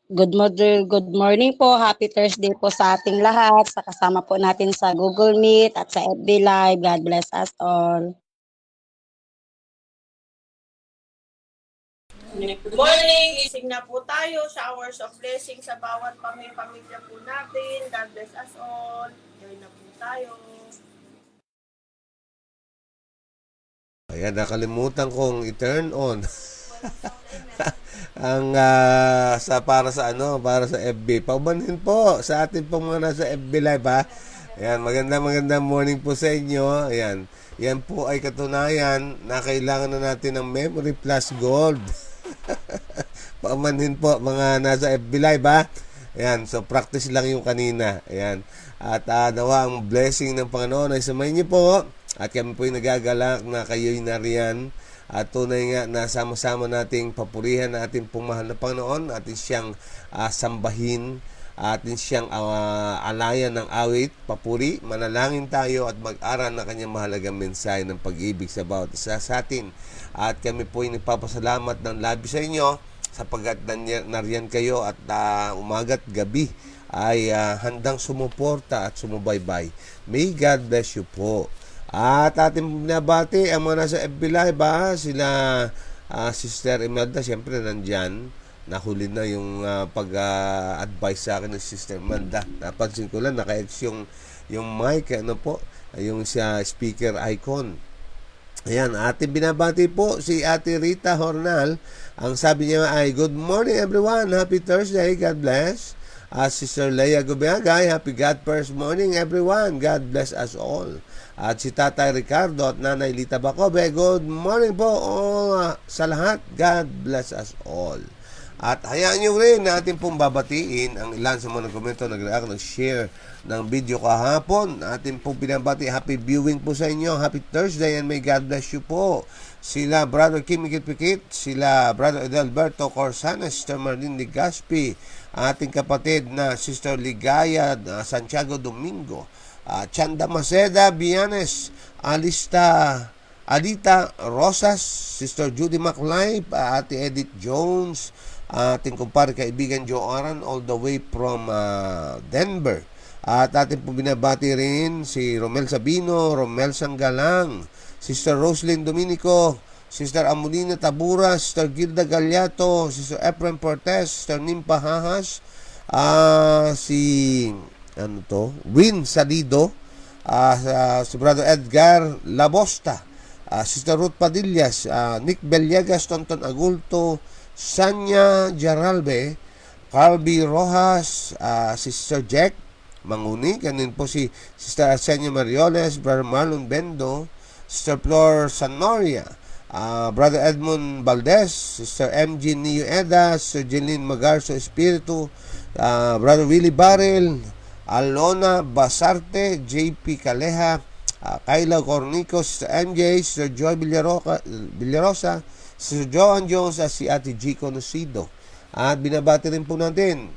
Good morning po. Happy Thursday po sa ating lahat. Sa kasama po natin sa Google Meet at sa FB Live. God bless us all. Good morning! Ising na po tayo. Showers of blessing sa bawat pamilya po natin. God bless us all. Join na po tayo. Ayan, nakalimutan kong i-turn on ang para sa FB. Paumanhin po sa atin pong mga nasa FB Live, ha. Ayan, magandang morning po sa inyo. Ayan. Yan po ay katunayan na kailangan na natin ng Memory Plus Gold. Paumanhin po mga nasa FB Live, ha. Ayan, so practice lang yung kanina. Ayan. At nawa ang blessing ng Panginoon ay samayin niyo po. At kami po'y nagagalak na kayo'y nariyan. At tunay nga na sama-sama nating papurihan na ating pong mahal na Panginoon. Atin siyang sambahin. Atin siyang alayan ng awit, papuri. Manalangin tayo at mag-aral na kanyang mahalagang mensahe ng pag-ibig sa bawat isa sa atin. At kami po'y nagpapasalamat ng labis sa inyo sapagkat nariyan kayo at umaga't gabi ay handang sumuporta at sumubaybay. May God bless you po. At ating binabati ang mga nasa FB Live, sila Sister Imelda, siyempre nandyan. Nahuli na yung pag-advise sa akin ng Sister Imelda. Napansin ko lang, naka-ex yung mic, yung speaker icon. Ayan, ating binabati po si Ate Rita Hornal. Ang sabi niya ay, good morning everyone, happy Thursday, God bless. Sister Leia Gubiagay, happy God first morning everyone, God bless us all. At si Tatay Ricardo at Nanay Lita Bacobe, good morning po sa lahat, God bless us all. At hayaan nyo rin na ating pong babatiin ang ilan sa mga nag-komento, nag-react, nag-share ng video kahapon. Ating pong binabati, happy viewing po sa inyo, happy Thursday and may God bless you po. Sila Brother Kim Mikit-Pikit, sila Brother Edelberto Corsana, Sister Marlene Ligaspi, ating kapatid na Sister Ligaya Santiago Domingo, Chanda Maceda Bianes, Alita Rosas, Sister Judy MacLive, Ate Edith Jones, ating kumpare kaibigan Joe Aran all the way from Denver. At ating po binabati rin si Romel Sabino, Romel Sanggalang, Sister Roslyn Dominico, Sister Amulina Tabura, Sister Gilda Galyato, Sister Efraim Portes, Sister Nimpa Hahas, si Win Salido, si Brother Edgar Labosta, Sister Ruth Padillas, Nick Bellegas, Tonton Agulto, Sanya Jaralbe, Carby Rojas, Sister Jack Manguni, ganin po si Sister Arsenio Marioles, Brother Marlon Bendo, Sister Flor Sanoria, Brother Edmund Valdez, Sister MG Niueda, Sister Jeline Magarso Espiritu, Brother Willie Barrel, Alona Basarte, JP Caleja, Kayla Cornico, Sister MJ, Sister Joy Villarosa, Sister Joan Jones at si Ate G. Conocido. At binabati rin po natin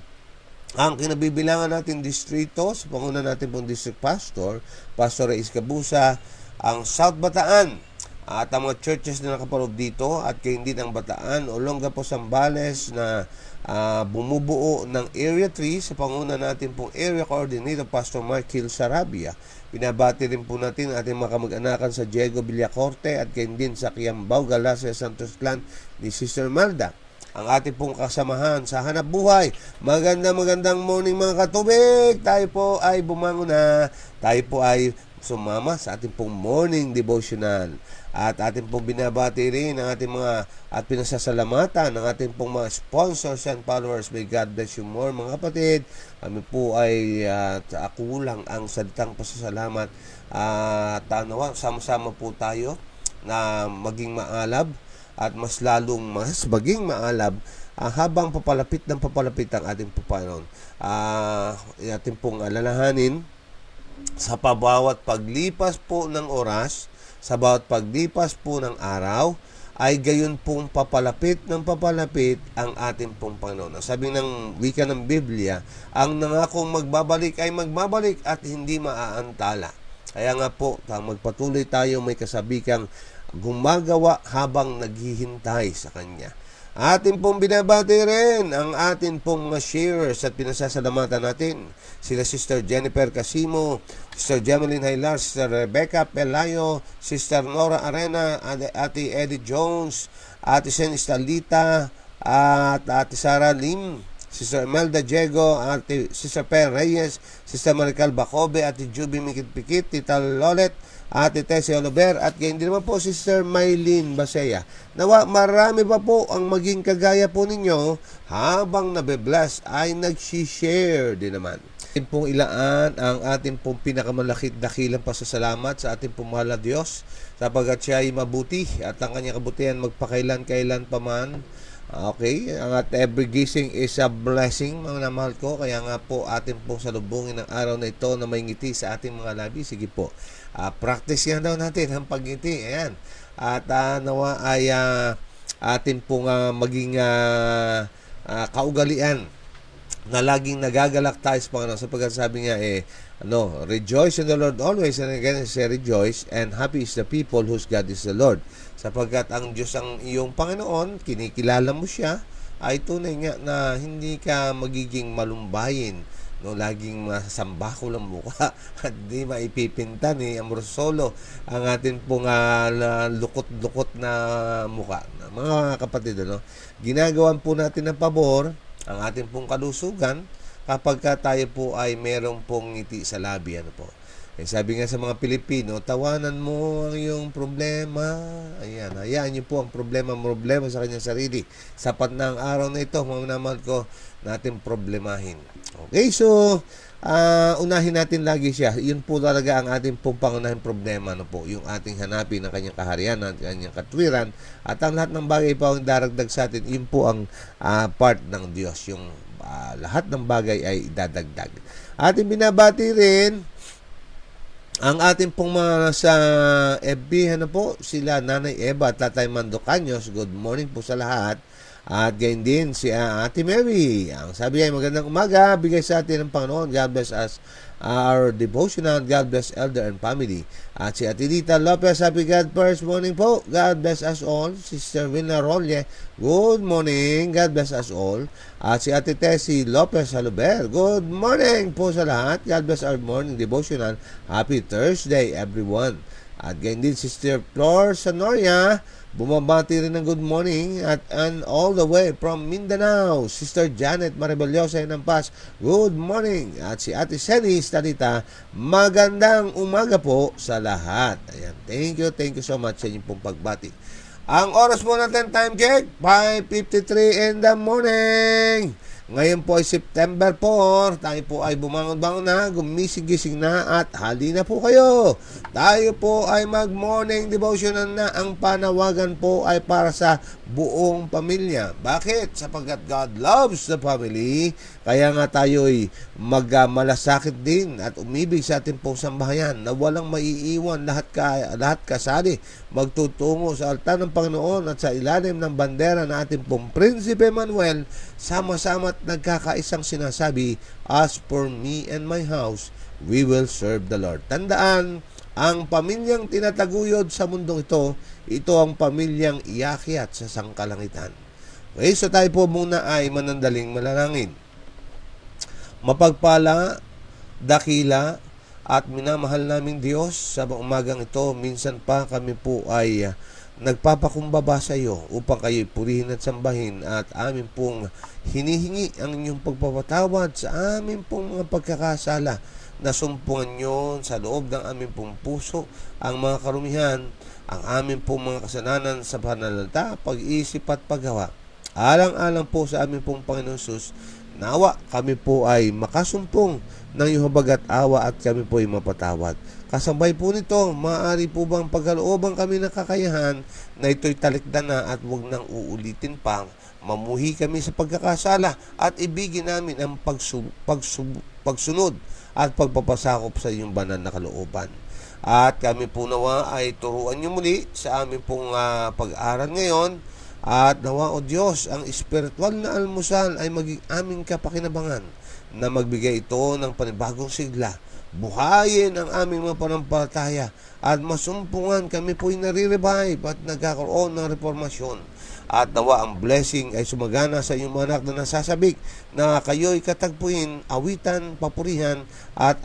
ang kinabibilangan natin distrito sa panguna natin pong District Pastor, Pastor Reyes Cabusa, ang South Bataan at ang mga churches na nakaparog dito at kayo din ang Bataan, Olongapo, Zambales na bumubuo ng Area 3 sa panguna natin pong Area Coordinator Pastor Mark Hill Sarabia. Pinabati rin po natin ating mga kamag-anakan sa Diego Villacorte at kayo din sa Kiambao, Galacia, Santos Clan ni Sister Malda. Ang ating pong kasamahan sa hanap buhay. Magandang morning mga katubig. Tayo po ay bumangon na. Tayo po ay sumama sa ating pong morning devotional. At ating pong binabati rin ang ating mga at pinasasalamatan ng ating pong mga sponsors and followers. May God bless you more mga kapatid. Kami po ay kulang ang salitang pasasalamat. Tanawa, sama-sama po tayo na maging maalab at mas maging maalab habang papalapit ang ating Panginoon. Ating pong alalahanin sa bawat paglipas po ng oras, sa bawat paglipas po ng araw, ay gayon pong papalapit ang ating pong Panginoon. Sabi ng wika ng Biblia, ang nangakong magbabalik ay magbabalik at hindi maaantala. Kaya nga po, magpatuloy tayo may kasabikang gumagawa habang naghihintay sa Kanya. Atin pong binabati rin ang atin pong mga sharers at pinasasalamatan natin. Sila Sister Jennifer Casimo, Sister Jemeline Hilar, Sister Rebecca Pelayo, Sister Nora Arena, Ate Eddie Jones, Ate Sen Estalita, at Ate Sara Lim, Sister Imelda Diego, Ate Sister Per Reyes, Sister Marical Bacobe, Ate Juby Mikit-Pikit, Tita Lolet, Ate Tessie Oliver, at gayon din naman po Sister Maylene Basea. Nawa marami pa po ang maging kagaya po ninyo habang nabe-bless ay nag-share din naman. Atin pong ilaan ang ating pong pinakamalakit dakilang pasasalamat sa ating pong mahal na Diyos sapagkat siya ay mabuti at ang kanyang kabutihan magpakailan-kailan pa man. Okay, ang at every gising is a blessing mga namahal ko, kaya nga po atin pong salubungin ang araw na ito na may ngiti sa ating mga labi. Sige po, practice yan daw natin ang pagngiti, ayan. At nawa ay atin pong maging kaugalian na laging nagagalak tayo sa Panginoon sapagkat sabi niya rejoice in the Lord always, and again say rejoice, and happy is the people whose God is the Lord. Sapagkat ang Diyos ang iyong Panginoon, kinikilala mo siya, ay tunay nga na hindi ka magiging malumbayin, no, laging masamba ko lang mukha at di maipipinta ni Ambrosolo ang atin pong lukot-lukot na mukha. Mga kapatid, ginagawan po natin ng pabor ang ating pong kalusugan kapag tayo po ay merong pong ngiti sa labi. Sabi nga sa mga Pilipino, tawanan mo ang iyong problema. Ayan, hayaan niyo po ang problema sa kanyang sarili. Sapat na ang araw na ito, mga naman ko, natin problemahin. Okay, so, unahin natin lagi siya. Yun po talaga ang ating pong pangunahing problema, yung ating hanapin ng kanyang kaharian, ng kanyang katwiran, at ang lahat ng bagay pa ang daragdag sa atin, yun po ang part ng Diyos. Yung lahat ng bagay ay idadagdag. Ating binabati rin ang ating pong mga sa FB, sila Nanay Eva at Tatay Mando Caños. Good morning po sa lahat. At gayon din si Ate Mary. Ang sabi ay magandang umaga. Bigay sa atin ng Panginoon. God bless us. Our devotional. God bless elder and family. At si Ate Dita Lopez, happy God first morning po. God bless us all. Sister Wilna Rolle, good morning. God bless us all. At si Ate Tessie Lopez Haluber, good morning po sa lahat. God bless our morning devotional. Happy Thursday everyone. At gayon din Sister Flor Sanoria, bumabati rin ng good morning and all the way from Mindanao. Sister Janet Maribeliosa ng Paz, good morning. At si Ate Seni Stalita, magandang umaga po sa lahat. Ayan, thank you so much sa inyong pong pagbati. Ang oras mo natin, time check, 5:53 in the morning. Ngayon po ay September 4, tayo po ay bumangon-bangon na, gumising-gising na at hali na po kayo. Tayo po ay mag-morning devotional na. Ang panawagan po ay para sa buong pamilya. Bakit? Sapagkat God loves the family, kaya nga tayo ay magmalasakit din at umibig sa ating pong sambahayan na walang maiiwan, lahat kasali magtutungo sa altar ng Panginoon at sa ilalim ng bandera na ating pong Prinsipe Manuel, sama-sama at nagkakaisang sinasabi, as for me and my house, we will serve the Lord. Tandaan, ang pamilyang tinataguyod sa mundong ito ang pamilyang iakyat sa sangkalangitan. Okay, so tayo po muna ay manandaling manalangin. Mapagpala, dakila, at minamahal naming Diyos, sa umagang ito, minsan pa kami po ay nagpapakumbaba sa iyo upang kayo'y purihin at sambahin, at amin pong hinihingi ang inyong pagpapatawad sa amin pong mga pagkakasala. Nasumpungan nyo sa loob ng aming pong puso ang mga karumihan, ang aming pong mga kasalanan sa pananalita, pag-iisip at paggawa. Alang-alang po sa aming pong Panginoon Sus, nawa kami po ay makasumpong ng iyong habag at awa at kami po ay mapatawad. Kasabay po nito, maaari po bang pagkalooban kami ng kakayahan na ito'y talikdan na at huwag nang uulitin pa. Mamuhi kami sa pagkakasala at ibigin namin ang pagsunod at pagpapasakop sa iyong banal na kalooban. At kami po nawa ay turuan niyo muli sa aming pong pag-aaral ngayon. At nawa, O Diyos, ang espiritual na almusal ay maging aming kapakinabangan na magbigay ito ng panibagong sigla. Buhayin ang aming mga panampalataya at masumpungan kami po'y nare-revive at nagkakaroon ng reformasyon. at nawa ang blessing ay sumagana sa inyong mga anak na nasasabik na kayo'y katagpuin, awitan, papurihan at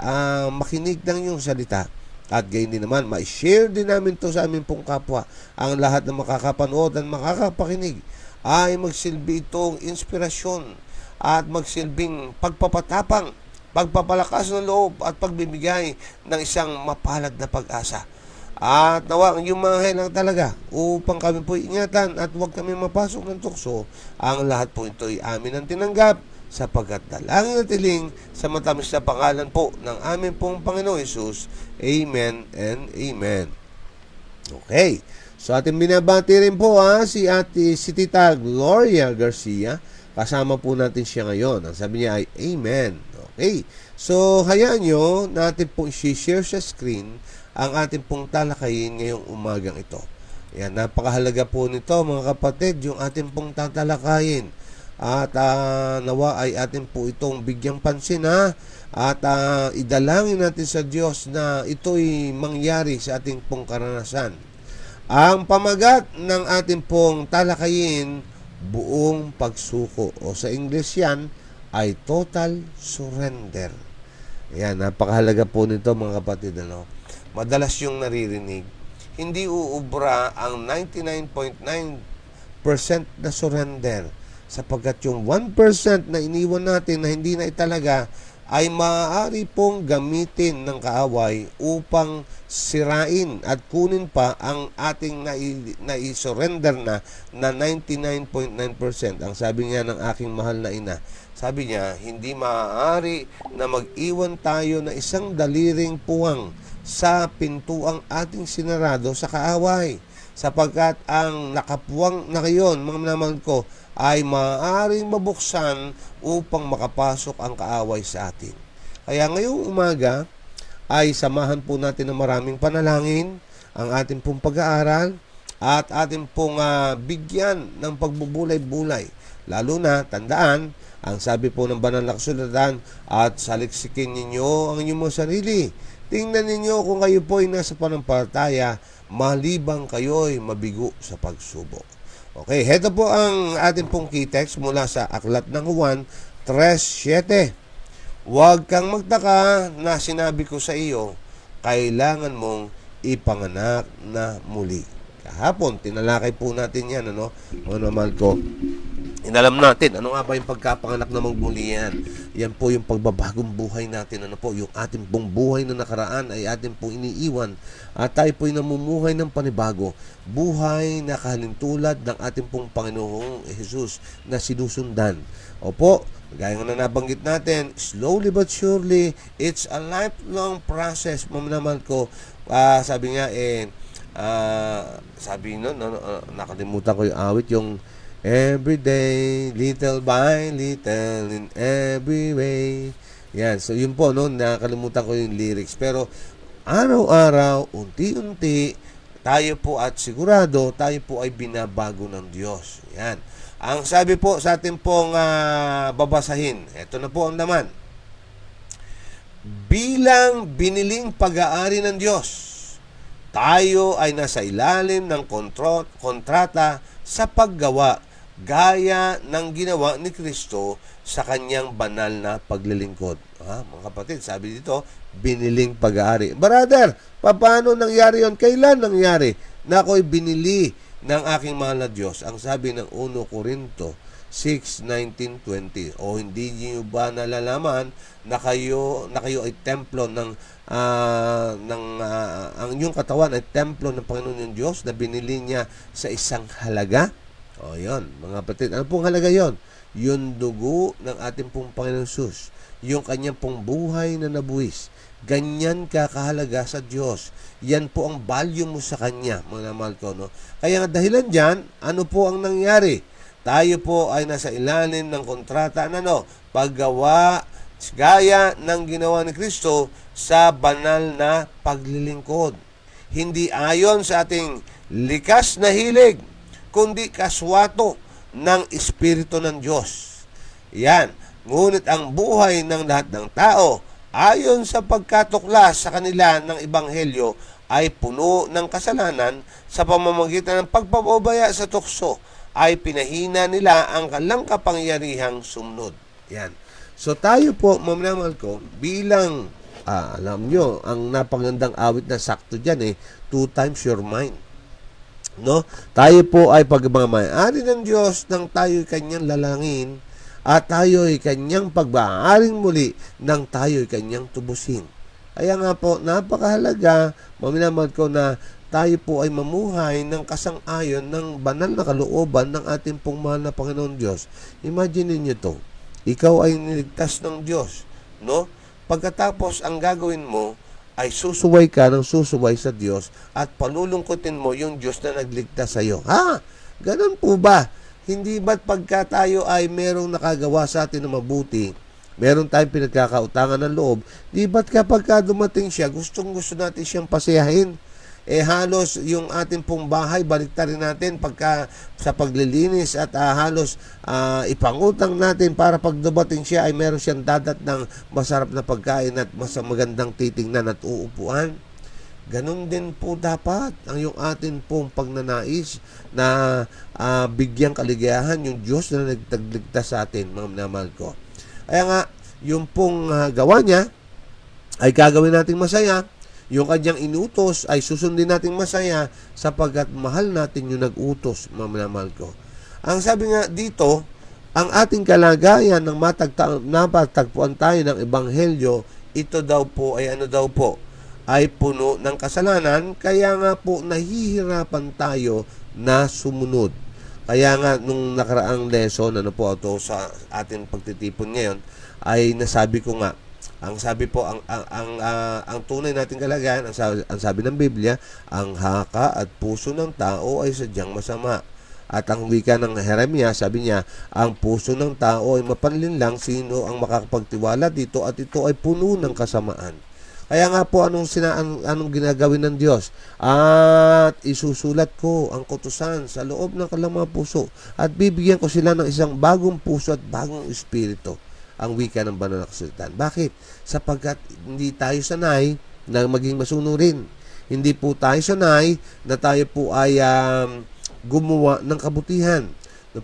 makinig ng iyong salita. At gayon din naman, ma-share din namin to sa aming pong kapwa. Ang lahat ng makakapanood at makakapakinig ay magsilbi itong inspirasyon at magsilbing pagpapatapang, pagpapalakas ng loob at pagbibigay ng isang mapalad na pag-asa. At nawa ang iyong mga helang talaga upang kami po ingatan at huwag kami mapasok ng tukso. Ang lahat po ito ay amin ang tinanggap sapagkat dalangin at tiling sa matamis na pangalan po ng aming pong Panginoon Hesus. Amen and Amen. Okay. So ating binabati rin po si Tita Gloria Garcia. Kasama po natin siya ngayon. Ang sabi niya ay Amen. Okay. So hayaan nyo natin po i-share sa screen ang ating pong talakayin ngayong umagang ito. Yan, napakahalaga po nito mga kapatid, yung ating pong tatalakayin. At nawa ay atin po itong bigyang pansin at idalangin natin sa Diyos na ito'y mangyari sa ating pong karanasan. Ang pamagat ng ating pong talakayin, buong pagsuko. O sa English yan, ay total surrender. Yan, napakahalaga po nito mga kapatid. Madalas yung naririnig, hindi uubra ang 99.9% na surrender sapagkat yung 1% na iniwan natin na hindi na italaga ay maaari pong gamitin ng kaaway upang sirain at kunin pa ang ating nai-surrender na 99.9%. Ang sabi niya ng aking mahal na ina, sabi niya, hindi maaari na mag-iwan tayo na isang daliring puwang sa pintuang ating sinarado sa kaaway sapagkat ang nakapuwang na ngayon, mga minamahal ko, ay maaaring mabuksan upang makapasok ang kaaway sa atin. Kaya ngayong umaga ay samahan po natin ng maraming panalangin ang ating pong pag-aaral at ating pong bigyan ng pagbubulay-bulay. Lalo na, tandaan, ang sabi po ng banal na kasulatan, at saliksikin ninyo ang inyong mga sarili. Tingnan ninyo kung kayo po ay nasa panampalataya, malibang kayo'y mabigo sa pagsubok. Okay, heto po ang ating pong key text mula sa Aklat ng Juan 3:7. Huwag kang magtaka na sinabi ko sa iyo, kailangan mong ipanganak na muli. Kahapon, tinalakay po natin yan, mga mahal ko. Inalam natin, ano nga ba yung pagkapanganak na muli yan? Yan po yung pagbabagong buhay natin. Yung ating pong buhay na nakaraan ay ating pong iniiwan at tayo po'y namumuhay ng panibago. Buhay na kahalintulad ng ating pong Panginoong Jesus na sinusundan. Opo, gaya nga na nabanggit natin, slowly but surely, it's a lifelong process. Mamanaman ko, sabi nga nakalimutan ko yung awit, yung every day, little by little, in every way. Yan. So, yun po, nakalimutan ko yung lyrics. Pero, araw-araw, unti-unti, tayo po at sigurado, tayo po ay binabago ng Diyos. Yan. Ang sabi po sa ating pong babasahin, ito na po ang laman. Bilang biniling pag-aari ng Diyos, tayo ay nasa ilalim ng kontrata sa paggawa gaya ng ginawa ni Kristo sa kanyang banal na paglilingkod. Mga kapatid, sabi dito, biniling pag-aari. Brother, paano nangyari yon? Kailan nangyari na ako'y binili ng aking mahal na Diyos? Ang sabi ng 1 Corinto 6:19-20. O hindi niyo ba nalalaman na kayo ay templo ang inyong katawan ay templo ng Panginoon yung Diyos na binili niya sa isang halaga? O yun, mga kapatid, ano pong halaga yon? Yung dugo ng ating pong Panginoon Jesus, yung kanyang pong buhay na nabuwis. Ganyan kakahalaga sa Diyos. Yan po ang value mo sa Kanya, mga mahal ko. Kaya dahilan dyan, ano po ang nangyari? Tayo po ay nasa ilalim ng kontrata paggawa gaya ng ginawa ni Kristo sa banal na paglilingkod. Hindi ayon sa ating likas na hilig, kundi kaswato ng Espiritu ng Diyos. Yan. Ngunit ang buhay ng lahat ng tao, ayon sa pagkatuklas sa kanila ng Ebanghelyo, ay puno ng kasalanan sa pamamagitan ng pagpapabaya sa tukso ay pinahina nila ang kanilang kapangyarihang sumunod. Yan. So tayo po, maminamahal ko, bilang, alam nyo, ang napagandang awit na sakto dyan 2 times your mind. No? Tayo po ay pagmamayari ng Diyos nang tayo'y kanyang lalangin at tayo'y kanyang pagbaaring muli nang tayo'y kanyang tubusin. Kaya nga po, napakahalaga, maminamahal ko, na tayo po ay mamuhay ng kasang-ayon ng banal na kalooban ng ating pong mahal na Panginoon Diyos. Imagine niyo to. Ikaw ay niligtas ng Diyos, no? Pagkatapos ang gagawin mo ay susuway ka ng susuway sa Diyos at palulungkutin mo yung Diyos na nagligtas sa iyo. Ha? Ganun po ba? Hindi ba't pagka tayo ay merong nakagawa sa atin na mabuti, meron tayong pinagkakautangan ng loob, di ba't kapag dumating siya, gustong-gusto natin siyang pasiyahin? Halos yung ating pong bahay, baliktarin natin pagka sa paglilinis at halos ipangutang natin para pag dumating siya ay meron siyang dadat ng masarap na pagkain at mas magandang titingnan at uupuan. Ganon din po dapat ang yung atin pong pagnanais na bigyang kaligayahan yung Diyos na nagtagligtas sa atin, mga minamahal ko. Kaya nga, yung pong gawa niya ay gagawin nating masaya. Yung kanyang inutos ay susundin nating masaya sapagkat mahal natin yung nag-utos, mga minamahal ko. Ang sabi nga dito, ang ating kalagayan ng napatagpuan tayo ng Ebanghelyo, ito daw po ay ano daw po, ay puno ng kasalanan, kaya nga po nahihirapan tayo na sumunod. Kaya nga nung nakaraang lesson, ano po ito sa ating pagtitipon ngayon, ay nasabi ko nga, ang sabi po, ang tunay nating kalagayan, ang sabi ng Biblia, ang haka at puso ng tao ay sadyang masama. At ang wika ng Jeremias, sabi niya, ang puso ng tao ay mapanlinlang, sino ang makakapagtiwala dito, at ito ay puno ng kasamaan. Kaya nga po, anong ginagawin ng Diyos? At isusulat ko ang kutusan sa loob ng kanilang mga puso at bibigyan ko sila ng isang bagong puso at bagong espiritu. Ang wika ng banal na kasulatan. Bakit? Sapagkat hindi tayo sanay na maging masunurin. Hindi po tayo sanay na tayo po ay gumawa ng kabutihan.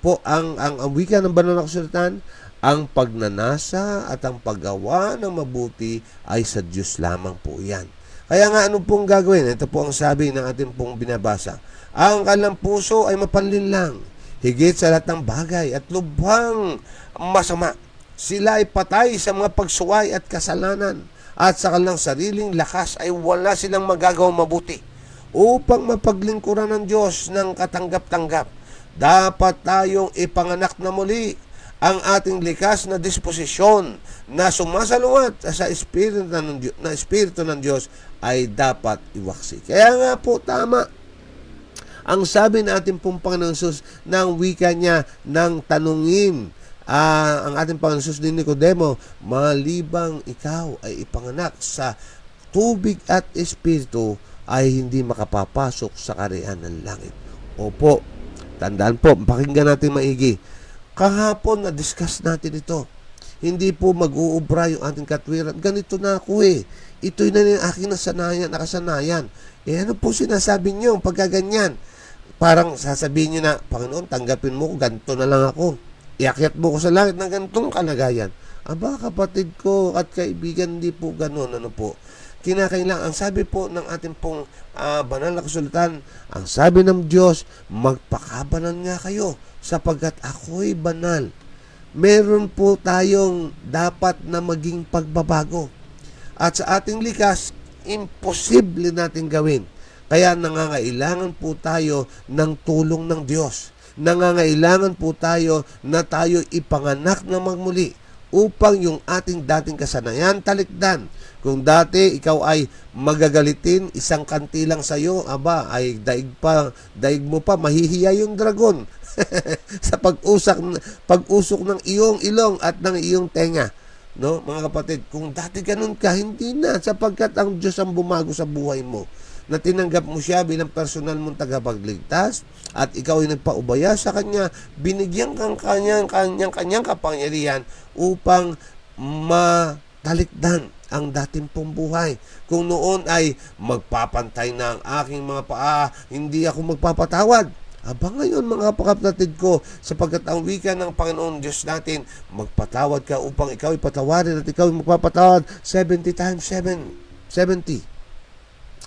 Po, ang wika ng banal na kasulatan, ang pagnanasa at ang paggawa ng mabuti ay sa Diyos lamang po yan. Kaya nga, ano pong gagawin? Ito po ang sabi ng ating pong binabasa. Ang kanilang puso ay mapanlinlang, higit sa lahat ng bagay at lubhang masama. Sila ay patay sa mga pagsuway at kasalanan, at sa kanilang sariling lakas ay wala silang magagawang mabuti. Upang mapaglingkuran ng Diyos ng katanggap-tanggap, dapat tayong ipanganak na muli. Ang ating likas na disposisyon na sumasaluwat sa Espiritu ng Diyos ay dapat iwaksi. Kaya nga po, tama ang sabi natin pong Panginoon Jesus ng wika niya ng tanungin ang ating Panginoon Jesus ni Nicodemo, malibang ikaw ay ipanganak sa tubig at espiritu ay hindi makapapasok sa kaharian ng langit. Opo, tandaan po, pakinggan natin maigi. Kahapon na-discuss natin ito. Hindi po mag-uubra yung ating katwiran. Ganito na ako Ito'y na yung aking nakasanayan. Ano po sinasabi niyo pagkaganyan? Parang sasabihin niyo na, Panginoon, tanggapin mo ko, ganito na lang ako. Iakyat mo ko sa langit ng ganitong kalagayan. Aba, kapatid ko at kaibigan, hindi po ganun. Ano po? Kinakailangan, ang sabi po ng ating pong banal na kasulatan, ang sabi ng Diyos, magpakabanal nga kayo sapagkat ako'y banal. Meron po tayong dapat na maging pagbabago. At sa ating likas, imposible natin gawin. Kaya nangangailangan po tayo ng tulong ng Diyos. Nangangailangan po tayo na tayo ipanganak na magmuli upang yung ating dating kasanayan talikdan. Kung dati ikaw ay magagalitin, isang kanti lang sa'yo, aba, ay daig mo pa, mahihiya yung dragon sa pag-usok ng iyong ilong at ng iyong tenga. No, mga kapatid, kung dati ganun ka, hindi na, sapagkat ang Diyos ang bumago sa buhay mo, na tinanggap mo siya bilang personal mong tagapagligtas at ikaw ay nagpaubaya sa Kanya, binigyan kang kanyang kapangyarihan upang matalikdan ang dating pong buhay. Kung noon ay magpapantay na ang aking mga paa, hindi ako magpapatawad. Aba ngayon mga kapatid ko, sapagkat ang wika ng Panginoon Diyos natin, magpatawad ka upang ikaw ipatawarin at ikaw magpapatawad 70 times 70.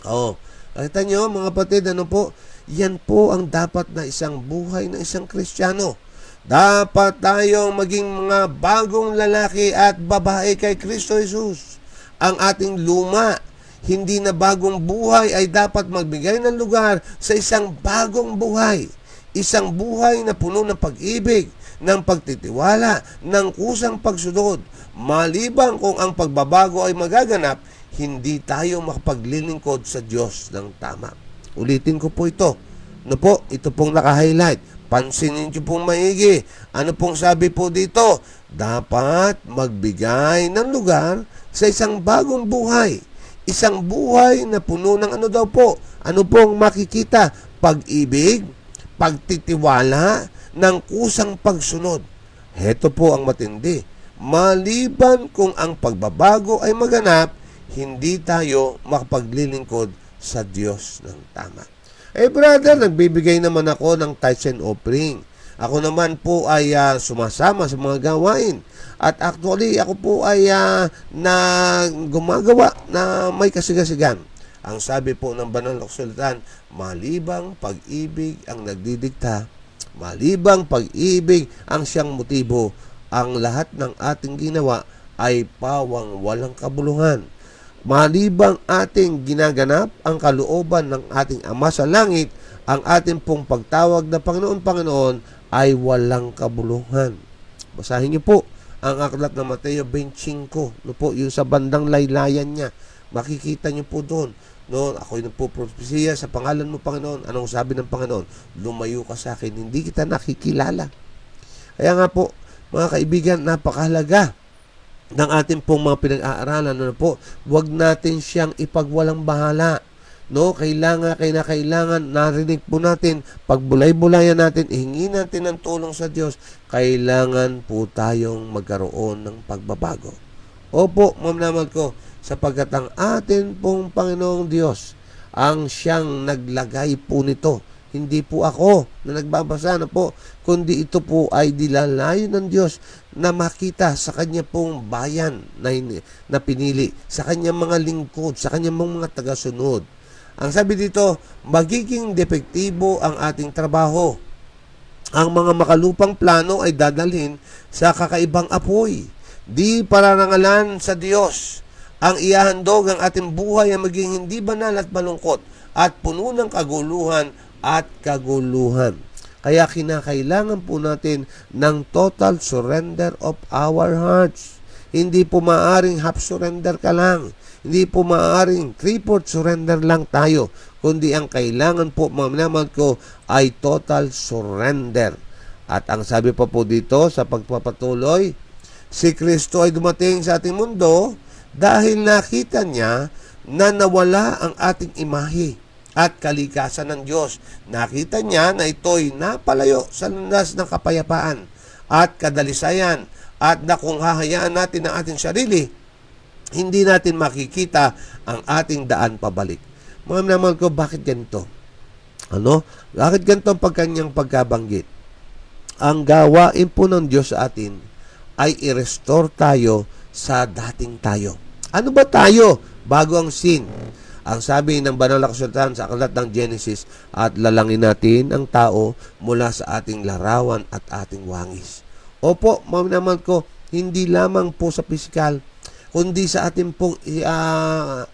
Oh, nakita nyo mga kapatid, ano po? Yan po ang dapat na isang buhay ng isang Kristiyano. Dapat tayong maging mga bagong lalaki at babae kay Kristo Jesus. Ang ating luma, hindi na bagong buhay ay dapat magbigay ng lugar sa isang bagong buhay. Isang buhay na puno ng pag-ibig, ng pagtitiwala, ng kusang pagsunod. Maliban kung ang pagbabago ay magaganap, hindi tayo makapaglilingkod sa Diyos ng tama. Ulitin ko po ito. Ano po? Ito pong naka-highlight. Pansinin niyo pong maigi. Ano pong sabi po dito? Dapat magbigay ng lugar sa isang bagong buhay. Isang buhay na puno ng ano daw po? Ano pong makikita? Pag-ibig, pagtitiwala, ng kusang pagsunod. Heto po ang matindi. Maliban kung ang pagbabago ay maganap, hindi tayo makapaglilingkod sa Diyos ng tama. Brother, nagbibigay naman ako ng tithes and offering. Ako naman po ay sumasama sa mga gawain. At actually, ako po ay na gumagawa na may kasigasigan. Ang sabi po ng banal na kasulatan, malibang pag-ibig ang nagdidikta, malibang pag-ibig ang siyang motibo, ang lahat ng ating ginawa ay pawang walang kabuluhan. Malibang ating ginaganap ang kalooban ng ating Ama sa langit, ang ating pong pagtawag na Panginoon ay walang kabuluhan. Basahin niyo po ang aklat ng Mateo 25, no po, yung sa bandang laylayan niya. Makikita niyo po doon, no, ako'y nagpupropesiya sa pangalan mo, Panginoon. Anong sabi ng Panginoon? Lumayo ka sa akin, hindi kita nakikilala. Kaya nga po, mga kaibigan, napakahalaga ng ating pong mga pinag-aaralan, ano po, huwag natin siyang ipagwalang bahala. No, kailangan narinig po natin, pagbulay-bulayan natin, ihingi natin ng tulong sa Diyos, kailangan po tayong magkaroon ng pagbabago. Opo, mamnaman ko, sapagkat ang atin pong Panginoong Diyos, ang siyang naglagay po nito. Hindi po ako na nagbabasa na po, kundi ito po ay dilalayo ng Diyos na makita sa kanya pong bayan na pinili, sa kanyang mga lingkod, sa kanyang mga tagasunod. Ang sabi dito, magiging depektibo ang ating trabaho. Ang mga makalupang plano ay dadalhin sa kakaibang apoy. Di pararangalan sa Diyos. Ang ihahandog ang ating buhay ay maging hindi banal at malungkot at puno ng kaguluhan at kaguluhan. Kaya kinakailangan po natin ng total surrender of our hearts. Hindi po maaaring half surrender ka lang. Hindi po maaaring 3/4 surrender lang tayo. Kundi ang kailangan po, mamnaman ko, ay total surrender. At ang sabi pa po dito sa pagpapatuloy, si Kristo ay dumating sa ating mundo dahil nakita niya na nawala ang ating imahe at kalikasan ng Diyos. Nakita niya na ito'y napalayo sa landas ng kapayapaan at kadalisayan, at na kung hahayaan natin ang ating sarili, hindi natin makikita ang ating daan pabalik. Mga naman ko, bakit ganito? Ano? Bakit ganito ang kanyang pagkabanggit? Ang gawain po ng Diyos sa atin ay i-restore tayo sa dating tayo. Ano ba tayo bago ang sin? Ang sabi ng banal na kasulatan sa aklat ng Genesis, at lalangin natin ang tao mula sa ating larawan at ating wangis. Opo, naman ko, hindi lamang po sa pisikal, kundi sa ating pong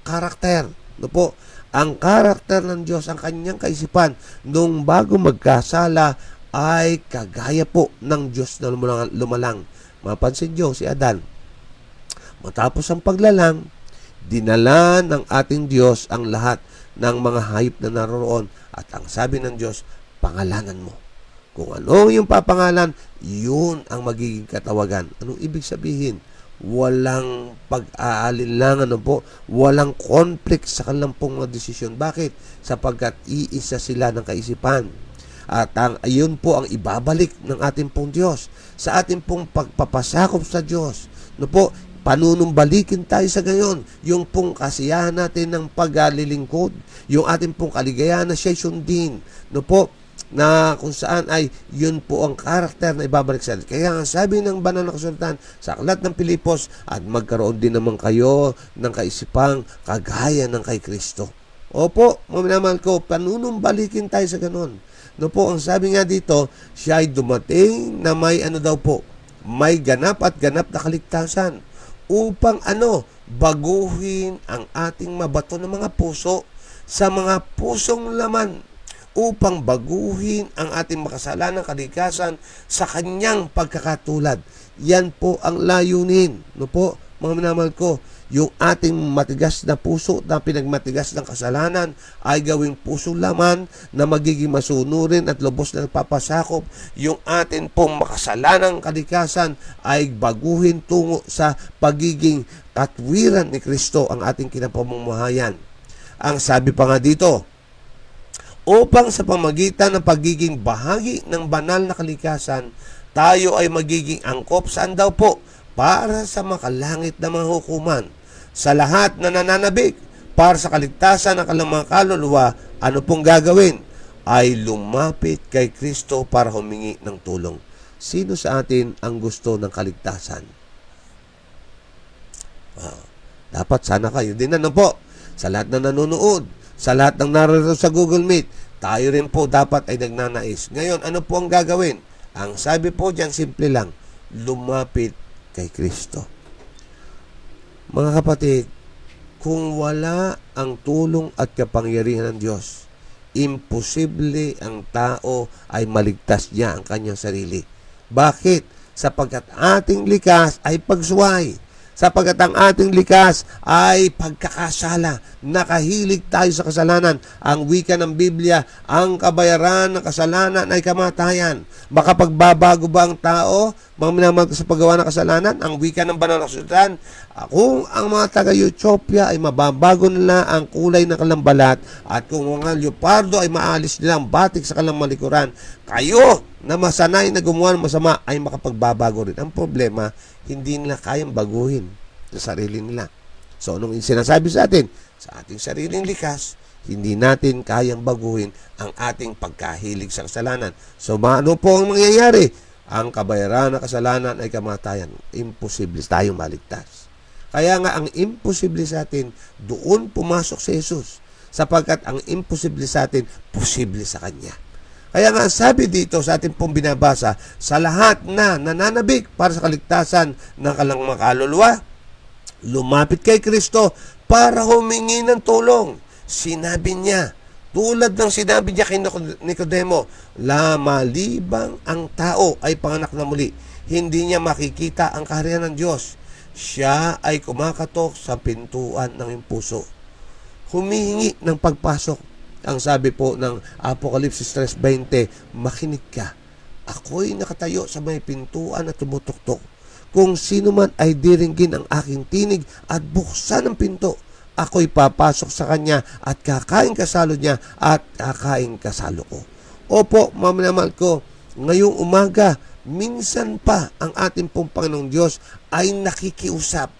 karakter. No po, ang karakter ng Diyos, ang kanyang kaisipan, nung bago magkasala, ay kagaya po ng Diyos na lumalang. Mapansin niyo, si Adan, matapos ang paglalang, dinala ng ating Diyos ang lahat ng mga hayop na naroon, at ang sabi ng Diyos, pangalanan mo. Kung ano yung papangalan, yun ang magiging katawagan. Anong ibig sabihin? Walang pag-aalinlangan po, walang conflict sa kanilang pong mga desisyon. Bakit? Sapagkat iisa sila ng kaisipan. At ayun po ang ibabalik ng ating pong Diyos sa ating pong pagpapasakop sa Diyos. No po, panunumbalikin tayo sa gayon. Yung pong kasiyahan natin ng paglilingkod, yung ating pong kaligayahan na siya'y sundin. No po, na kung saan ay yun po ang karakter na ibabalik sa atin. Kaya ang sabi ng banal na kasulatan sa aklat ng Pilipos, at magkaroon din naman kayo ng kaisipang kagaya ng kay Kristo. Opo, mga minamahal ko, panunumbalikin tayo sa ganon. No po, ang sabi nga dito, siya ay dumating na may may ganap at ganap na kaligtasan upang baguhin ang ating mabato ng mga puso sa mga pusong laman, upang baguhin ang ating makasalanang kalikasan sa kanyang pagkakatulad. Yan po ang layunin. No po, mga minamahal ko, yung ating matigas na puso na pinagmatigas ng kasalanan ay gawing pusong laman na magiging masunurin at lubos na nagpapasakop. Yung atin pong makasalanang kalikasan ay baguhin tungo sa pagiging katwiran ni Kristo ang ating kinapamumuhayan. Ang sabi pa nga dito, upang sa pamagitan ng pagiging bahagi ng banal na kalikasan, tayo ay magiging angkop saan daw po? Para sa makalangit na mga hukuman. Sa lahat na nananabik para sa kaligtasan ng kanilang mga kaluluwa, ano pong gagawin? Ay lumapit kay Kristo para humingi ng tulong. Sino sa atin ang gusto ng kaligtasan? Dapat sana kayo din po. Sa lahat na nanonood, sa lahat ng narito sa Google Meet, tayo rin po dapat ay nagnanais. Ngayon, ano po ang gagawin? Ang sabi po dyan, simple lang, lumapit kay Kristo. Mga kapatid, kung wala ang tulong at kapangyarihan ng Diyos, imposible ang tao ay maligtas niya ang kanyang sarili. Bakit? Sapagkat ating likas ay pagsuway. Sapagkat ang ating likas ay pagkakasala. Nakahilig tayo sa kasalanan. Ang wika ng Biblia, ang kabayaran ng kasalanan ay kamatayan. Makapagbabago ba ang tao, mga minamahal ko sa paggawa ng kasalanan? Ang wika ng banal na kasulatan, kung ang mga taga-Ethiopia ay mababago nila ang kulay ng kanilang balat, at kung mga leopardo ay maalis nila ang batik sa kanilang malikuran, kayo na masanay na gumawa ng masama ay makapagbabago rin. Ang problema, hindi nila kayang baguhin sa sarili nila. So, anong sinasabi sa atin? Sa ating sariling likas, hindi natin kayang baguhin ang ating pagkahilig sa kasalanan. So, ano po ang mangyayari? Ang kabayaran ng kasalanan ay kamatayan. Imposible tayong maligtas. Kaya nga, ang imposible sa atin, doon pumasok si Jesus. Sapagkat ang imposible sa atin, posible sa Kanya. Kaya nga sabi dito sa ating pong binabasa, sa lahat na nananabik para sa kaligtasan ng kanilang mga kaluluwa, lumapit kay Kristo para humingi ng tulong. Sinabi niya, tulad ng sinabi niya kay Nicodemo, malibang ang tao ay panganak na muli, hindi niya makikita ang kaharian ng Diyos. Siya ay kumakatok sa pintuan ng iyong puso. Humihingi ng pagpasok. Ang sabi po ng Apokalipsis 3:20, makinig ka. Ako'y nakatayo sa may pintuan at tumutuktok. Kung sino man ay diringgin ang aking tinig at buksan ang pinto, ako'y papasok sa kanya at kakain kasalo niya at kakain kasalo ko. Opo, mga minamahal ko, ngayong umaga, minsan pa ang ating pong Panginoong Diyos ay nakikiusap.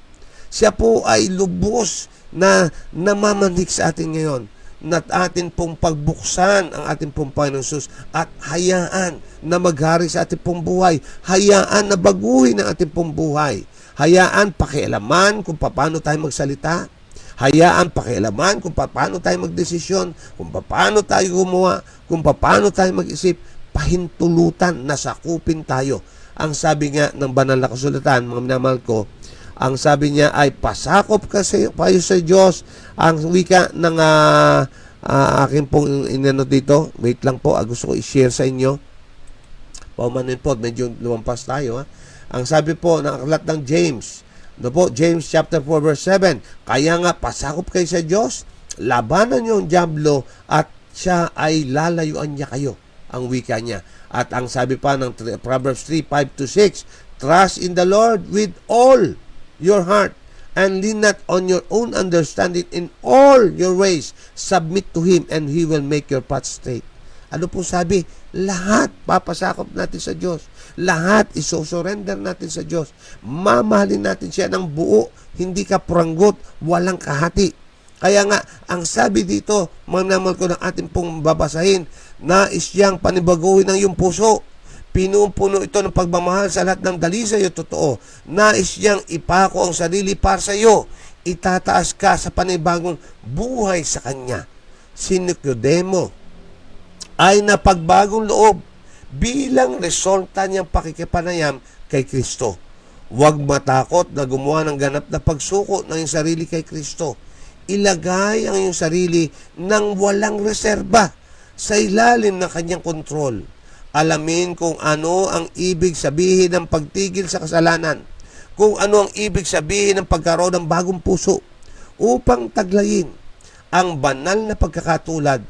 Siya po ay lubos na namamanig sa atin ngayon, na atin pong pagbuksan ang ating pong Panginoon Jesus at hayaan na maghari sa ating pong buhay. Hayaan na baguhin ang ating pong buhay. Hayaan pakialaman kung paano tayo magsalita. Hayaan pakialaman kung paano tayo magdesisyon, kung paano tayo gumawa, kung paano tayo mag-isip. Pahintulutan na sakupin tayo. Ang sabi nga ng banal na kasulatan, mga minamahal ko, ang sabi niya ay pasakop kayo sa Diyos. Ang wika ng akin pong inano dito, wait lang po, gusto ko i-share sa inyo. Paumanin po, medyo lumampas tayo. Ang sabi po ng aklat ng James, James chapter 4 verse 7, kaya nga pasakop kayo sa Diyos, labanan niyo ang dyablo at siya ay lalayuan niya kayo. Ang wika niya. At ang sabi pa ng Proverbs 3:5-6, trust in the Lord with all your heart and lean not on your own understanding. In all your ways submit to Him and He will make your path straight. Ano po sabi? Lahat papasakop natin sa Diyos. Lahat isosurrender natin sa Diyos. Mamahalin natin siya ng buo, hindi ka pranggot, walang kahati. Kaya nga, ang sabi dito, manamol ko ng ating pong babasahin, nais siyang panibaguhin ng iyong puso. Pinupuno ito ng pagmamahal sa lahat ng dalisay o totoo. Nais niyang ipako ang sarili para sa iyo. Itataas ka sa panibagong buhay sa Kanya. Si Nicodemo ay napagbagong loob bilang resulta niyang pakikipanayam kay Kristo. Huwag matakot na gumawa ng ganap na pagsuko ng iyong sarili kay Kristo. Ilagay ang iyong sarili ng walang reserba sa ilalim ng Kanyang kontrol. Alamin kung ano ang ibig sabihin ng pagtigil sa kasalanan, kung ano ang ibig sabihin ng pagkaroon ng bagong puso upang taglayin ang banal na pagkakatulad.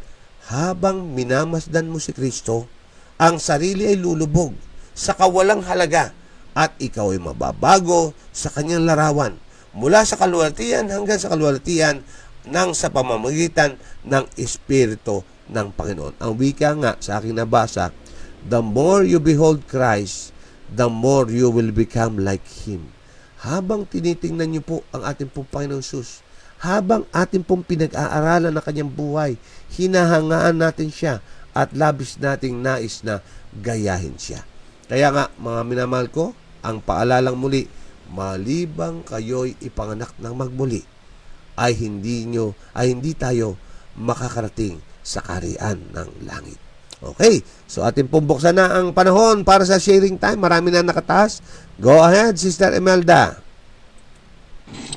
Habang minamasdan mo si Kristo, ang sarili ay lulubog sa kawalang halaga at ikaw ay mababago sa Kanyang larawan mula sa kaluwalhatian hanggang sa kaluwalhatian ng sa pamamagitan ng Espiritu ng Panginoon. Ang wika nga sa aking nabasa, the more you behold Christ, the more you will become like Him. Habang tinitingnan niyo po ang ating pong Panginoon Sus, habang ating pong pinag-aaralan ng Kanyang buhay, hinahangaan natin Siya at labis nating nais na gayahin Siya. Kaya nga, mga minamahal ko, ang paalalang muli, malibang kayo'y ipanganak ng magmuli, ay hindi tayo makakarating sa kaharian ng langit. Okay, so ating pong buksan na ang panahon para sa sharing time. Marami na nakataas. Go ahead, Sister Imelda.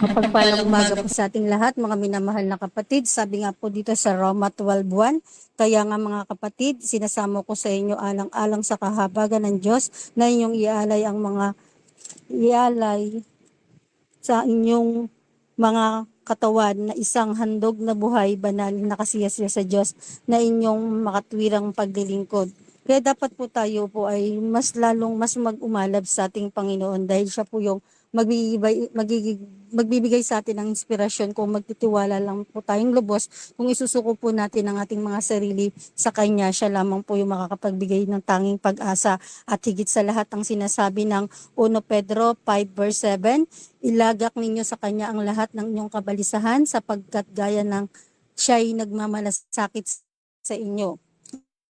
Mapagpalang umaga po sa ating lahat, mga minamahal na kapatid. Sabi nga po dito sa Roma 12:1, kaya nga mga kapatid, sinasamo ko sa inyo alang-alang sa kahabagan ng Diyos na inyong ialay sa inyong mga katawan na isang handog na buhay, banal, nakasiyasya sa Diyos na inyong makatwirang paglilingkod. Kaya dapat po tayo po ay mas mag-umalab sa ating Panginoon dahil siya po yung magbibigay sa atin ng inspirasyon kung magtitiwala lang po tayong lubos, kung isusuko po natin ang ating mga sarili sa Kanya, siya lamang po yung makakapagbigay ng tanging pag-asa. At higit sa lahat ang sinasabi ng 1 Pedro 5 verse 7, ilagak ninyo sa Kanya ang lahat ng inyong kabalisahan sapagkat gaya ng siya'y nagmamalasakit sa inyo.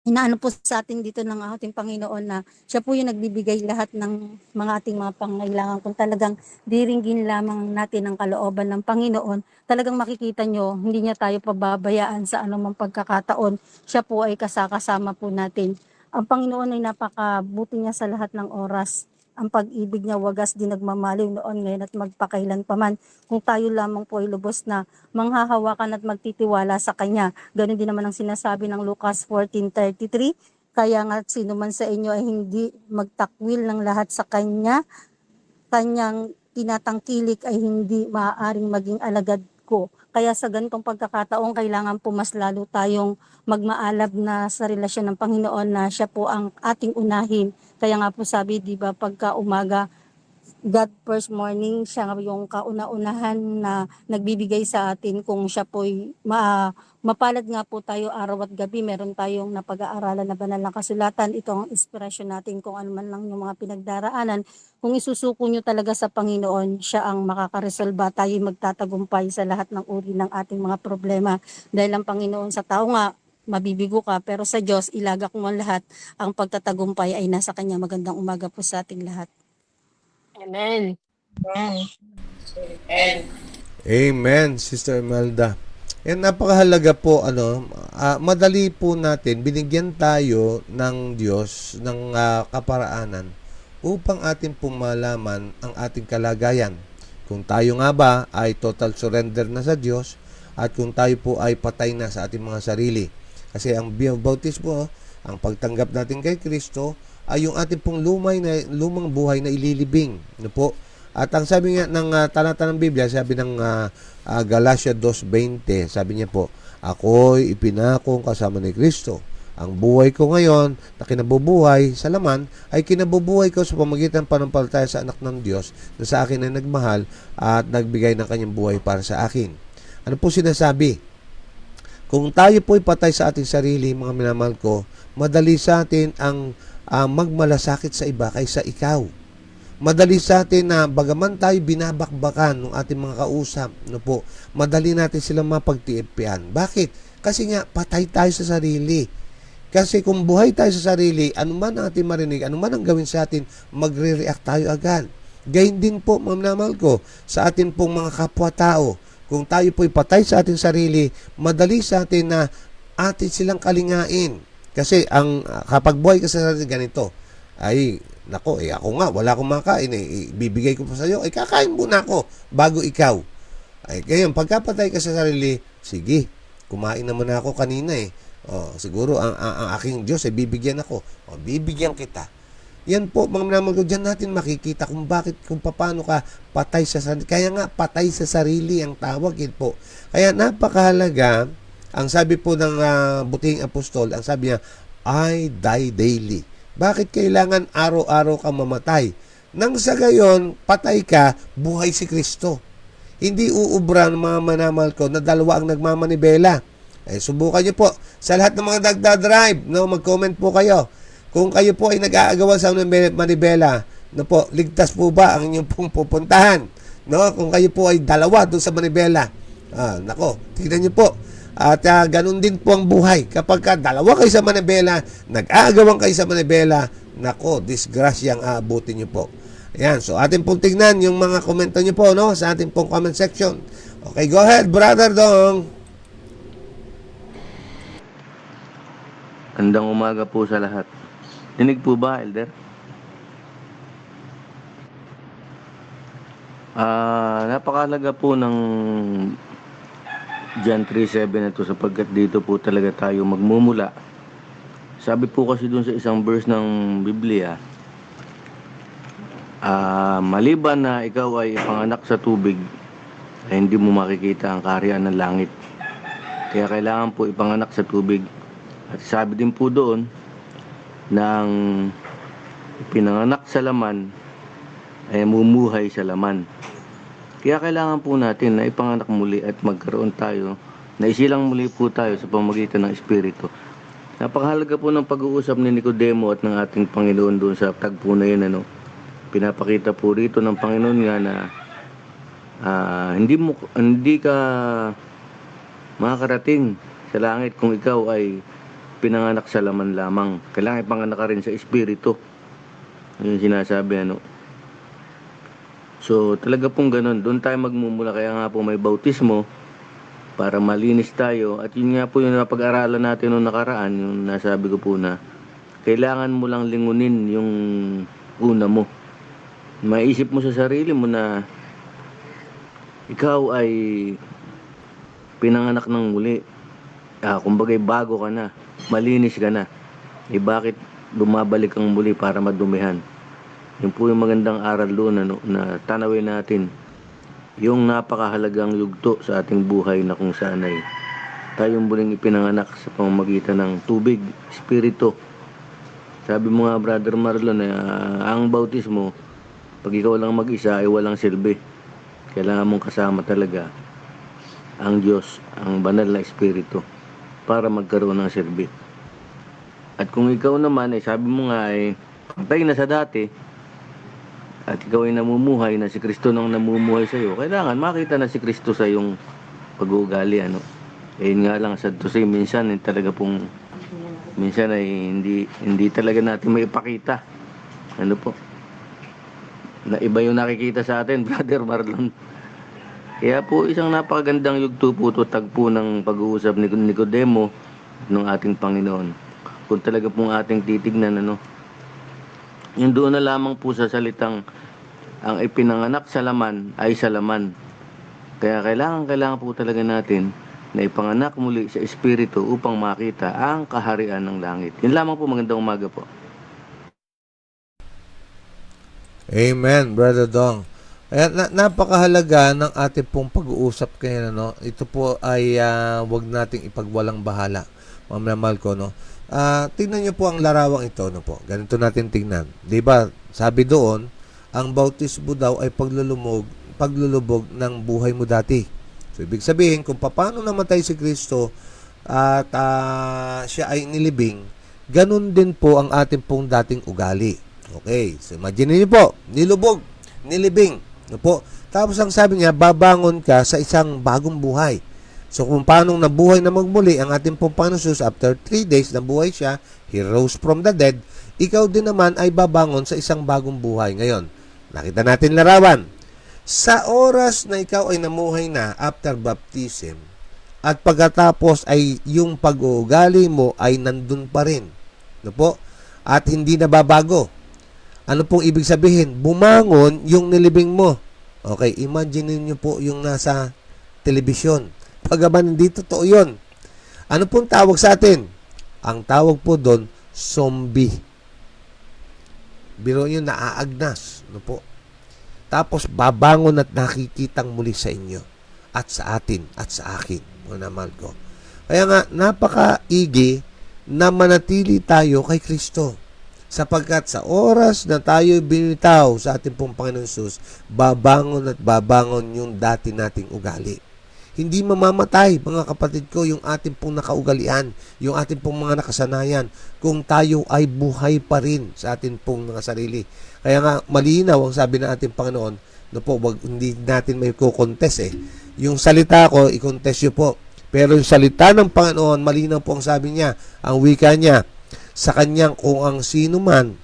Inaano po sa atin dito ng ating Panginoon na siya po yung nagbibigay lahat ng mga ating mga pangailangan. Kung talagang diringgin lamang natin ang kalooban ng Panginoon, talagang makikita nyo, hindi niya tayo pababayaan sa anumang pagkakataon. Siya po ay kasakasama po natin. Ang Panginoon ay napakabuti niya sa lahat ng oras. Ang pag-ibig niya wagas din nagmamaliw noon, ngayon at magpakailan paman. Kung tayo lamang po ay lubos na manghahawakan at magtitiwala sa Kanya. Ganon din naman ang sinasabi ng Lucas 14:33. Kaya nga sino man sa inyo ay hindi magtakwil ng lahat sa Kanyang tinatangkilik ay hindi maaaring maging alagad ko. Kaya sa ganitong pagkakataon, kailangan po mas lalo tayong magmaalab na sa relasyon ng Panginoon na siya po ang ating unahin. Kaya nga po sabi, di ba, pagka umaga, God first morning, siya yung kauna-unahan na nagbibigay sa atin kung siya po'y mapalad nga po tayo araw at gabi. Meron tayong napag-aaralan na banal na kasulatan. Ito ang inspirasyon natin kung ano man lang yung mga pinagdaraanan. Kung isusuko nyo talaga sa Panginoon, siya ang makakaresolba. Tayo magtatagumpay sa lahat ng uri ng ating mga problema. Dahil ang Panginoon sa tao nga, mabibigo ka, pero sa Diyos, ilagak mo lahat. Ang pagtatagumpay ay nasa Kanya. Magandang umaga po sa ating lahat. Amen. Amen. Amen, Sister Imelda. Napakahalaga po, madali po natin, binigyan tayo ng Diyos ng kaparaanan upang ating pumalaman ang ating kalagayan. Kung tayo nga ba ay total surrender na sa Diyos at kung tayo po ay patay na sa ating mga sarili. Kasi ang bautismo, ang pagtanggap natin kay Kristo, ay yung ating pong lumang buhay na ililibing. Ano po? At ang sabi nga ng talata ng Biblia, sabi ng Galatia 2:20, sabi niya po, ako'y ipinakong kasama ni Kristo. Ang buhay ko ngayon na kinabubuhay sa laman ay kinabubuhay ko sa pamamagitan ng pananampalataya sa anak ng Diyos na sa akin ay nagmahal at nagbigay ng kanyang buhay para sa akin. Ano po sinasabi? Kung tayo po'y patay sa ating sarili, mga minamahal ko, madali sa atin ang magmalasakit sa iba kaysa ikaw. Madali sa atin na bagaman tayo binabakbakan ng ating mga kausap, no po, madali natin silang mapagtiipian. Bakit? Kasi nga, patay tayo sa sarili. Kasi kung buhay tayo sa sarili, anuman ang ating marinig, anuman ang gawin sa atin, magre-react tayo agad. Gayun din po, mamnamal ko, sa atin pong mga kapwa-tao. Kung tayo po'y patay sa ating sarili, madali sa atin na atin silang kalingain. Kasi kapag buhay ka sa sarili, ganito, ay, nako, ako nga, wala akong makain, bibigay ko pa sa iyo, kakain muna ako bago ikaw. Ay, ngayon, pagkapatay ka sa sarili, sige, kumain naman ako kanina siguro ang aking Diyos ay bibigyan ako. Bibigyan kita. Yan po, mga minamahal ko, dyan natin makikita kung bakit, kung paano ka patay sa sarili. Kaya nga, patay sa sarili ang tawag po. Kaya napakahalaga, ang sabi po ng butihing apostol, ang sabi niya, I die daily. Bakit kailangan araw-araw ka mamatay? Nang sa gayon, patay ka, buhay si Kristo. Hindi uubra ng mga manamahal ko na dalawa ang nagmamanibela. Subukan niyo po. Sa lahat ng mga nagdadrive, mag-comment po kayo. Kung kayo po ay nag-aagawan sa manibela, ligtas po ba ang inyong pong pupuntahan? Kung kayo po ay dalawa doon sa manibela, tignan niyo po. At ganun din po ang buhay. Kapag dalawa kayo sa manibela, nag-aagawan kayo sa manibela, disgrasya ang aabutin niyo po. Ayan, so atin pong tignan yung mga komento niyo po, sa ating pong comment section. Okay, go ahead, Brother Dong. Gandang umaga po sa lahat. Dinig po ba, Elder? Napakahalaga po ng John 3:7 na ito sapagkat dito po talaga tayo magmumula. Sabi po kasi dun sa isang verse ng Biblia, maliban na ikaw ay panganak sa tubig, ay hindi mo makikita ang kaharian ng langit. Kaya kailangan po ipanganak sa tubig. At sabi din po doon, na ang pinanganak sa laman ay mumuhay sa laman. Kaya kailangan po natin na ipanganak muli at magkaroon tayo, na isilang muli po tayo sa pamamagitan ng Espiritu. Napakahalaga po ng pag-uusap ni Nicodemo at ng ating Panginoon doon sa tagpo na yun. Pinapakita po rito ng Panginoon nga na hindi ka makakarating sa langit kung ikaw ay pinanganak sa laman lamang. Kailangan ipanganak ka rin sa Espiritu. Yun sinasabi, So, talaga pong ganun. Doon tayo magmumula. Kaya nga po may bautismo para malinis tayo. At yun nga po yung napag-aralan natin noong nakaraan, yung nasabi ko po na kailangan mo lang lingunin yung una mo. Maisip mo sa sarili mo na ikaw ay pinanganak ng muli. Kumbagay bago ka na. Malinis ka na. Bakit bumabalik ang muli para madumihan? Yun po yung magandang aral doon na tanawin natin. Yung napakahalagang yugto sa ating buhay na kung saan ay tayong muling ipinanganak sa pamamagitan ng tubig, espiritu. Sabi mo nga, Brother Marlon, ang bautismo, pag ikaw lang mag-isa ay walang silbi. Kailangan mong kasama talaga ang Diyos, ang banal na espiritu para magkaroon ng silbi. At kung ikaw naman, sabi mo nga ay patay na sa dati, at ikaw ay namumuhay na si Kristo nang namumuhay sa iyo, kailangan makita na si Kristo sa iyong pag-uugali. Yun nga lang, sad to say, minsan ay hindi talaga natin may ipakita. Na iba yung nakikita sa atin, Brother Marlon. Kaya po, isang napakagandang yugto po ito, tagpo ng pag-uusap ni Nicodemo ng ating Panginoon. Kung talaga pong ating titignan, yung doon na lamang po sa salitang ang ipinanganak sa laman ay sa laman. Kaya kailangan po talaga natin na ipanganak muli sa Espiritu upang makita ang kaharian ng langit. Yun lamang po, magandang umaga po. Amen, Brother Dong. Napakahalaga ng ating pong pag-uusap kayo, Ito po ay wag nating ipagwalang bahala. Mamamahal ko, tingnan niyo po ang larawang ito, po. Ganito natin tingnan. 'Di ba? Sabi doon, ang bautismo daw ay paglulubog ng buhay mo dati. So ibig sabihin, kung paano namatay si Kristo at siya ay nilibing, ganun din po ang ating pong dating ugali. Okay, so imagine niyo po, nilubog, nilibing. No po? Tapos ang sabi niya, babangon ka sa isang bagong buhay. So kung paano nabuhay na magmuli ang ating pong Panginoon Jesus, after 3 days nabuhay siya, He rose from the dead, ikaw din naman ay babangon sa isang bagong buhay. Ngayon, nakita natin larawan. Sa oras na ikaw ay namuhay na after baptism, at pagkatapos ay yung pag-uugali mo ay nandun pa rin. No po? At hindi nababago. Ano pong ibig sabihin? Bumangon yung nilibing mo. Okay, imagine niyo po yung nasa telebisyon. Pagaman hindi totoo yun. Ano pong tawag sa atin? Ang tawag po doon, zombie. Biro nyo, naaagnas. No po? Tapos babangon at nakikitang muli sa inyo. At sa atin, at sa akin. Mga mahal ko. Kaya nga, napaka-igi na manatili tayo kay Kristo. Sapagkat sa oras na tayo binitaw sa ating pong Panginoon Jesus, babangon at babangon yung dati nating ugali. Hindi mamamatay, mga kapatid ko, yung ating pong nakaugalian, yung ating pong mga nakasanayan, kung tayo ay buhay pa rin sa ating pong mga sarili. Kaya nga, malinaw ang sabi ng ating Panginoon, no po, hindi natin may kukontest Yung salita ko, i-contest nyo po. Pero yung salita ng Panginoon, malinaw po ang sabi niya, ang wika niya, sa kanyang kung ang sino man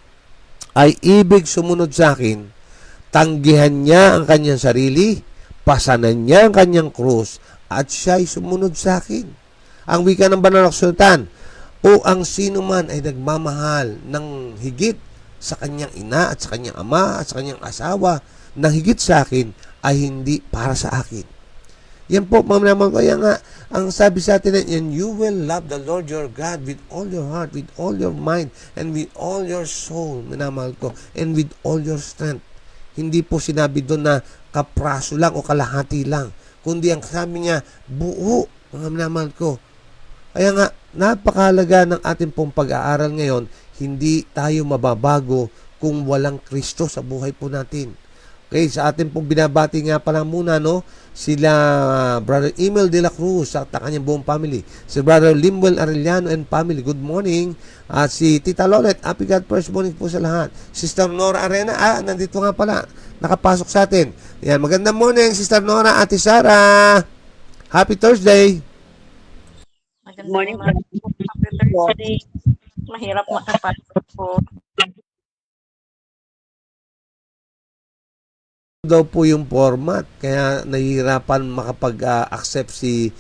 ay ibig sumunod sa akin, tanggihan niya ang kanyang sarili, pasanan niya ang kanyang krus, at siya'y sumunod sa akin. Ang wika ng Banal na Kasulatan, o ang sino man ay nagmamahal ng higit sa kanyang ina at sa kanyang ama at sa kanyang asawa, na higit sa akin ay hindi para sa akin. Yan po, mga naman ko. Kaya nga, ang sabi sa atin yan, you will love the Lord your God with all your heart, with all your mind, and with all your soul, minamahal ko, and with all your strength. Hindi po sinabi doon na kapraso lang o kalahati lang, kundi ang sabi niya, buo, mga minamahal ko. Kaya nga, napakahalaga ng ating pong pag-aaral ngayon, hindi tayo mababago kung walang Kristo sa buhay po natin. Okay, sa ating pong binabati nga pala muna, no, sila Brother Emil de la Cruz at kanyang buong family. Si Brother Limuel Arellano and family, good morning. At si Tita Lolet, happy God first morning po sa lahat. Sister Nora Arena, nandito nga pala, nakapasok sa atin. Yan, magandang morning, Sister Nora, Ate Sara. Happy Thursday. Magandang morning. Happy Thursday. Mahirap makapasok po. Daw po yung format, kaya nahihirapan makapag-accept si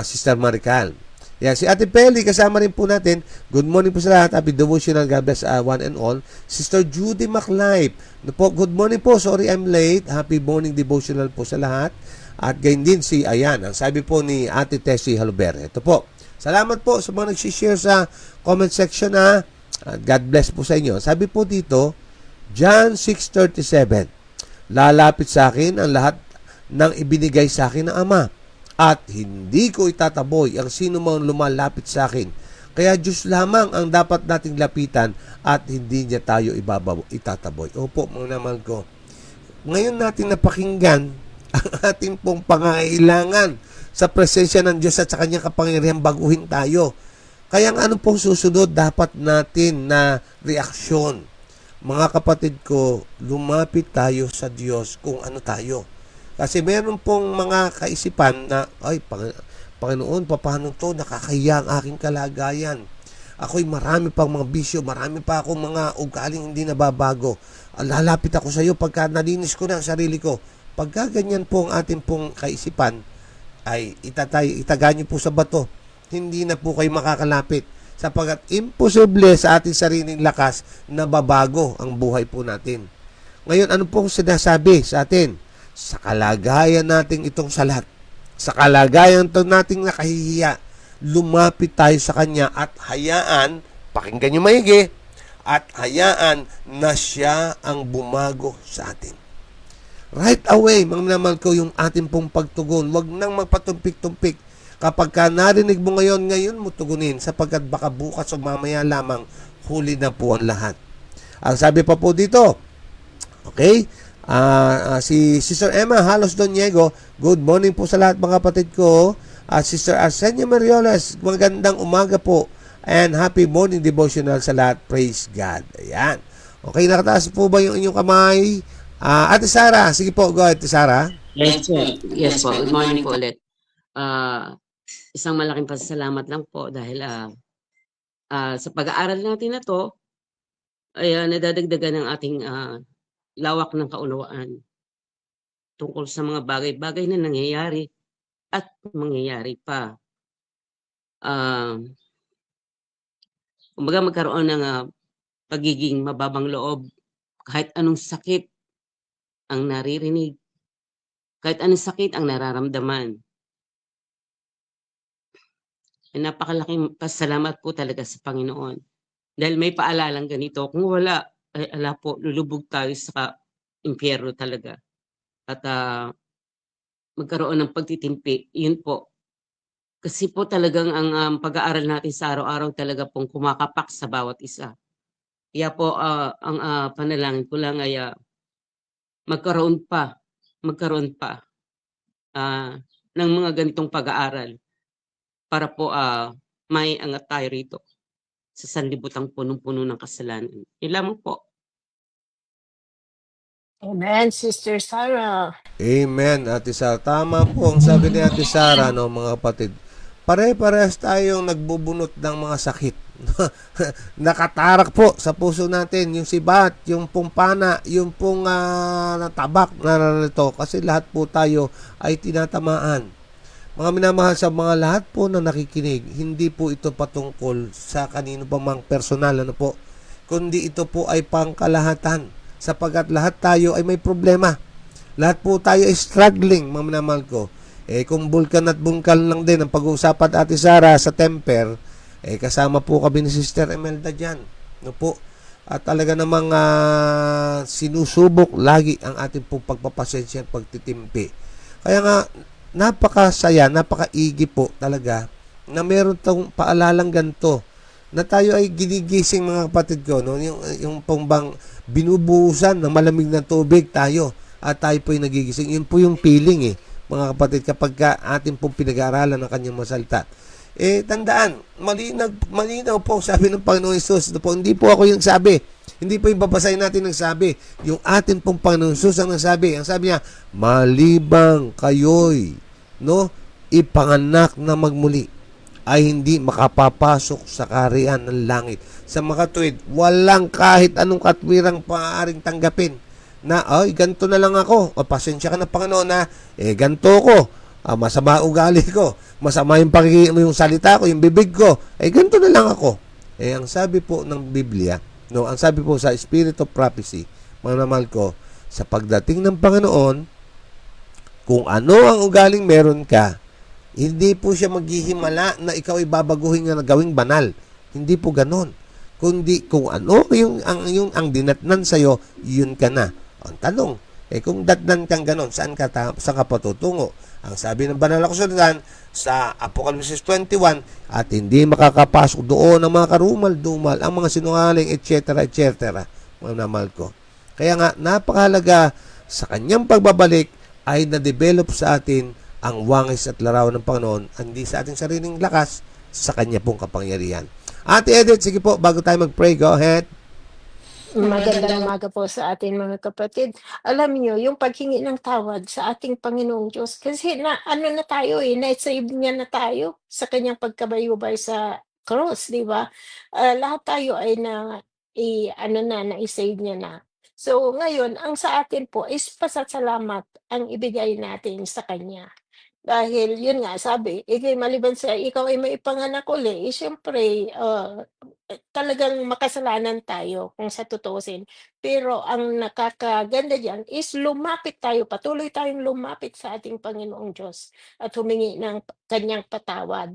Sister Marical. Yeah, si Ate Peli, kasama rin po natin. Good morning po sa lahat. Happy devotional, God bless one and all. Sister Judy MacLife, good morning po. Sorry I'm late. Happy morning devotional po sa lahat. At gayon din si Ayan, ang sabi po ni Ate Tessie Haluber. Ito po. Salamat po sa mga nagsishare sa comment section na God bless po sa inyo. Sabi po dito, John 6:37, lalapit sa akin ang lahat ng ibinigay sa akin ng Ama, at hindi ko itataboy ang sino mang lumalapit sa akin. Kaya Diyos lamang ang dapat nating lapitan at hindi niya tayo itataboy. Opo, mga naman ko. Ngayon natin napakinggan ang ating pong pangailangan sa presensya ng Diyos at sa kanyang kapangyarihan baguhin tayo. Kaya ano pong susunod dapat natin na reaksyon? Mga kapatid ko, lumapit tayo sa Diyos kung ano tayo. Kasi meron pong mga kaisipan na, ay, Panginoon, paano to? Nakakahiya ang aking kalagayan. Ako'y marami pang mga bisyo, marami pa akong mga ugaling hindi nababago. Lalapit ako sa iyo pagka nalinis ko na ang sarili ko. Pagka ganyan po ang ating pong kaisipan, ay itaga niyo po sa bato. Hindi na po kayo makakalapit. Sapagkat imposible sa ating sariling lakas na babago ang buhay po natin. Ngayon, ano pong sinasabi sa atin? Sa kalagayan nating itong salat, sa kalagayan ito nating nakahihiya, lumapit tayo sa Kanya at hayaan, pakinggan nyo maigi, at hayaan na Siya ang bumago sa atin. Right away, mga naman ko, yung ating pong pagtugon, wag nang magpatumpik-tumpik. Kapag ka narinig mo ngayon mo tugunin, sapagkat baka bukas o mamaya lamang, huli na po ang lahat. Ang sabi pa po dito, okay, si Sister Emma Halos Doniego, good morning po sa lahat mga kapatid ko. Sister Arsenia Marioles, magandang umaga po. And happy morning devotional sa lahat. Praise God. Ayan. Okay, nakataas po ba yung inyong kamay? Ate Sara, sige po, go ahead, Ate Sara. Yes po. Yes po. Good morning po ulit. Isang malaking pasasalamat lang po dahil sa pag-aaral natin na to ay nadadagdagan ng ating lawak ng kaunawaan tungkol sa mga bagay-bagay na nangyayari at mangyayari pa. Kumbaga magkaroon ng pagiging mababang loob kahit anong sakit ang naririnig, kahit anong sakit ang nararamdaman. Napakalaking pasalamat po talaga sa Panginoon. Dahil may paalalang ganito. Kung wala, ay ala po, lulubog tayo sa impyerno talaga. At magkaroon ng pagtitimpi. Yun po. Kasi po talagang ang pag-aaral natin sa araw-araw talaga pong kumakapak sa bawat isa. Kaya po ang panalangin ko lang ay magkaroon pa ng mga ganitong pag-aaral para po may angat tayo rito sa sanlibutang punong-puno ng kasalanan. Yun lamang po. Amen, Sister Sarah. Amen, Ate Sara. Tama po ang sabi ni Ate Sara, no, mga kapatid. Pare-parehas tayong nagbubunot ng mga sakit. Nakatarak po sa puso natin yung sibat, yung pumpana, yung pong tabak na narito. Kasi lahat po tayo ay tinatamaan. Mga minamahal sa mga lahat po na nakikinig, hindi po ito patungkol sa kanino pa mang personal, ano po, kundi ito po ay pangkalahatan sapagkat lahat tayo ay may problema. Lahat po tayo ay struggling, mga minamahal ko. Kung bulkan at bungkal lang din ang pag-uusapan Ate Sara sa temper, kasama po kami ni Sister Imelda dyan. No po? At talaga namang sinusubok lagi ang ating pong pagpapasensya at pagtitimpi. Kaya nga, napakasaya, napakaigi po talaga na meron tong paalalang ganito na tayo ay ginigising, mga kapatid ko, no? Yung pong bang binubuhusan ng malamig na tubig tayo at tayo po ay nagigising. Yun po yung feeling mga kapatid kapag atin pong pinag-aaralan ng kanyang masalita. Tandaan, malinaw po sabi ng Panginoon Hesus. Hindi po ako yung sabi. Hindi po yung babasahin natin ng sabi. Yung atin pong Panginoon Hesus ang nagsabi. Ang sabi niya, malibang kayo'y ipanganak na magmuli ay hindi makapapasok sa kaharian ng langit. Sa mga tuwid, walang kahit anong katwirang paaaring tanggapin na, ganito na lang ako. Pasensya ka na, Panginoon, na ganito ko. Masama ugali ko. Masama yung yung salita ko, yung bibig ko. Ganito na lang ako. Ang sabi po ng Biblia, ang sabi po sa Spirit of Prophecy, mga namal ko, sa pagdating ng Panginoon, kung ano ang ugaling meron ka, hindi po siya maghihimala na ikaw ay babaguhin na gawing banal. Hindi po ganon. Kundi kung ano ang dinatnan sa'yo, yun ka na. Ang tanong, kung datnan kang ganon, saan ka patutungo? Ang sabi ng banal na kasulatan sa Apocalypse 21, at hindi makakapasok doon ang mga karumal-dumal, ang mga sinungaling, etc., etc., mga namal ko. Kaya nga, napakahalaga sa kanyang pagbabalik ay na-develop sa atin ang wangis at larawan ng Panginoon, hindi sa ating sariling lakas, sa kanya pong kapangyarihan. Ate Edith, sige po, bago tayo mag-pray, go ahead. Magandang umaga po sa atin, mga kapatid. Alam niyo, yung paghingi ng tawad sa ating Panginoong Diyos, kasi na tayo na-save niya na tayo sa kanyang pagkabayubay sa cross, di ba? Lahat tayo ay na-save niya na. So, ngayon, ang sa atin po is pasasalamat ang ibigay natin sa kanya. Dahil yun nga sabi, maliban sa ikaw ay maipanganak uli, siyempre, talagang makasalanan tayo kung sa tutuusin. Pero ang nakakaganda diyan is lumapit tayo, patuloy tayong lumapit sa ating Panginoong Diyos at humingi ng kanyang patawad.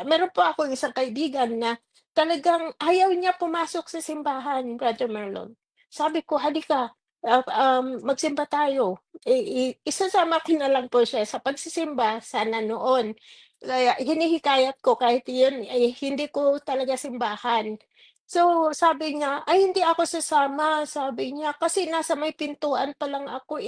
Meron po akong isang kaibigan na talagang ayaw niya pumasok sa simbahan, Brother Merlon. Sabi ko, "Halika, magsimba tayo." Isasama ko na lang po siya sa pagsisimba sana noon. Kaya hinihikayat ko kahit yun ay hindi ko talaga simbahan. So, sabi niya, "Ay hindi ako sasama," sabi niya, "kasi nasa may pintuan pa lang ako,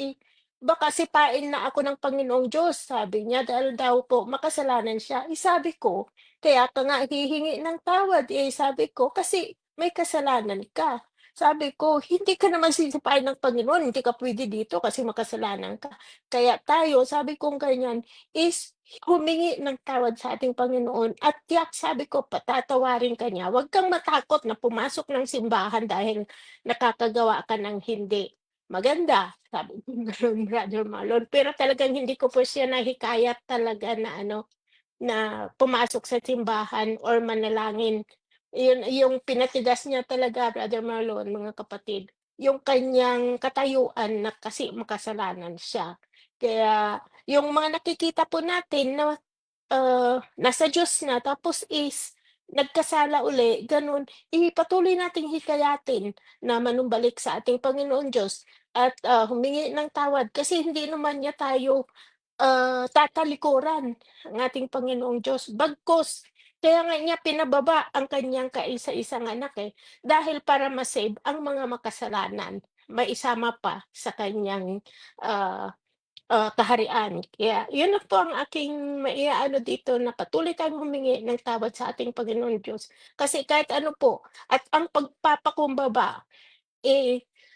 baka sipain na ako ng Panginoong Diyos," sabi niya, dahil daw po makasalanan siya. Sabi ko, "Kaya ka nga hihingi ng tawad," sabi ko, "kasi may kasalanan ka." Sabi ko, "Hindi ka naman sisipain ng Panginoon, hindi ka puwede dito kasi makasalanan ka. Kaya tayo," sabi kong ganyan, "is humingi ng tawad sa ating Panginoon at tiyak," sabi ko, "patatawarin ka niya. Huwag kang matakot na pumasok ng simbahan dahil nakakagawa ka ng hindi maganda." Sabi kong gano'n, Brother Marlon. Pero talagang hindi ko po siya nahikayat talaga na ano, na pumasok sa simbahan or manalangin. Yung pinatigas niya talaga, Brother Marlon, mga kapatid, yung kanyang katayuan na kasi makasalanan siya. Kaya yung mga nakikita po natin na, nasa Diyos na tapos is nagkasala uli, gano'n, patuloy nating hikayatin na manumbalik sa ating Panginoon Diyos at, humingi ng tawad kasi hindi naman niya tayo tatalikuran ang ating Panginoong Diyos. Bagkus kaya nga niya pinababa ang kanyang kaisa-isang anak, dahil para ma-save ang mga makasalanan, maisama pa sa kanyang, ah, kaharian. Kaya yun lang po ang aking maiaano dito na patuloy tayong humingi ng tawad sa ating Panginoong Diyos. Kasi kahit ano po at ang pagpapakumbaba,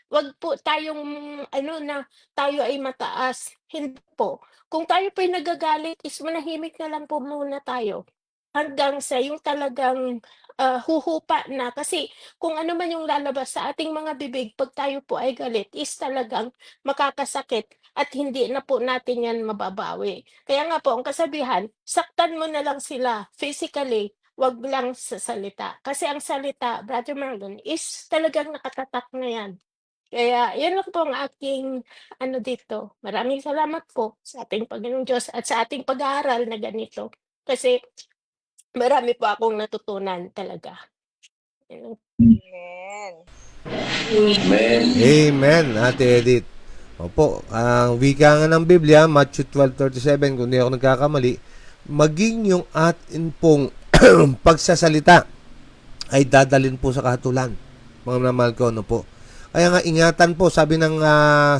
'wag po tayong ano na tayo ay mataas, hindi po. Kung tayo po'y nagagalit is manahimik na lang po muna tayo, hanggang sa yung talagang, huhupa na. Kasi kung ano man yung lalabas sa ating mga bibig 'pag tayo po ay galit is talagang makakasakit at hindi na po natin 'yan mababawi. Kaya nga po ang kasabihan, saktan mo na lang sila physically, 'wag lang sa salita. Kasi ang salita, Brother Marlon, is talagang nakatatak na 'yan. Kaya 'yun lang po ang aking ano dito. Maraming salamat po sa ating Panginoong Diyos at sa ating pag-aaral na ganito. Kasi marami po akong natutunan talaga. Ayun. Amen, Ate Edith. Opo, ang wika nga ng Biblia, Matthew 12:37, kung di ako nagkakamali, maging yung atin pong pagsasalita ay dadalin po sa kahatulan. Mga namahal ko, ano po. Kaya nga, ingatan po, sabi ng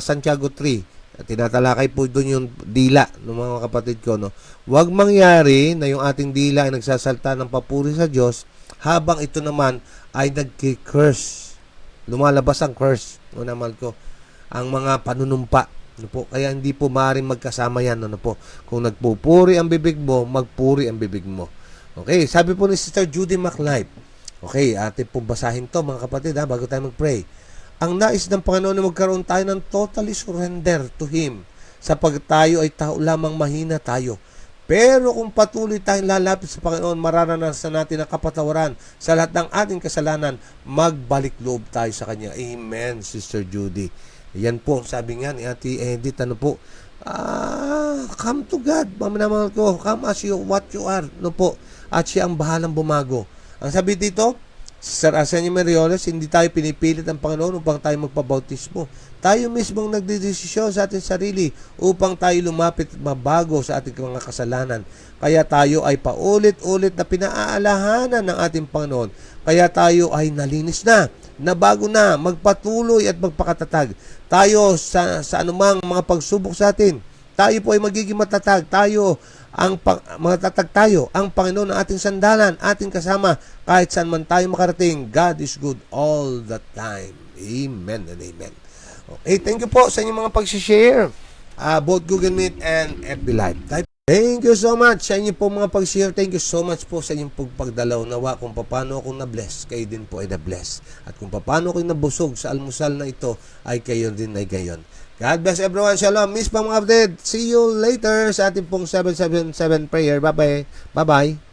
Santiago 3, tinatalakay po doon yung dila ng mga kapatid ko, no? Huwag mangyari na yung ating dila ay nagsasalta ng papuri sa Diyos habang ito naman ay nagki-curse. Lumalabas ang curse, mga namahal ko. Ang mga panunumpa. Ano po? Kaya hindi po maaaring magkasama yan. Ano po? Kung nagpupuri ang bibig mo, magpuri ang bibig mo. Okay, sabi po ni Sister Judy MacLife. Okay, atin po basahin to mga kapatid bago tayo mag-pray. Ang nais ng Panginoon na magkaroon tayo ng totally surrender to Him. Sapagkat tayo ay tao lamang, mahina tayo. Pero kung patuloy tayong lalapit sa Panginoon, mararanasan natin ang kapatawaran sa lahat ng ating kasalanan, magbalik loob tayo sa Kanya. Amen, Sister Judy. Yan po, sabi nga ni Ate Edith, ano po, come to God, mamanamal ko, come as you, what you are, no po, at siya ang bahalang bumago. Ang sabi dito, Sir Arsenio Merioles, hindi tayo pinipilit ang Panginoon upang tayo magpabautismo. Tayo mismong nagdedesisyon sa ating sarili upang tayo lumapit at mabago sa ating mga kasalanan. Kaya tayo ay paulit-ulit na pinaaalahanan ng ating Panginoon. Kaya tayo ay nalinis na, nabago na, magpatuloy at magpakatatag. Tayo sa anumang mga pagsubok sa atin, tayo po ay magiging matatag. Tayo matatag tayo. Ang Panginoon ang ating sandalan, ating kasama kahit saan man tayo makarating. God is good all the time. Amen and amen. Okay, thank you po sa inyong mga pag-share. Both Google Meet and FB Live. Thank you so much sa inyong po mga pag-share. Thank you so much po sa inyong pagdalaw. Nawa kung paano akong na-bless, kayo din po ay na-bless. At kung paano akong nabusog sa almusal na ito, ay kayo din ay gayon. God bless everyone. Shalom. Miss pa mga update. See you later sa ating pong 777 prayer. Bye-bye. Bye-bye.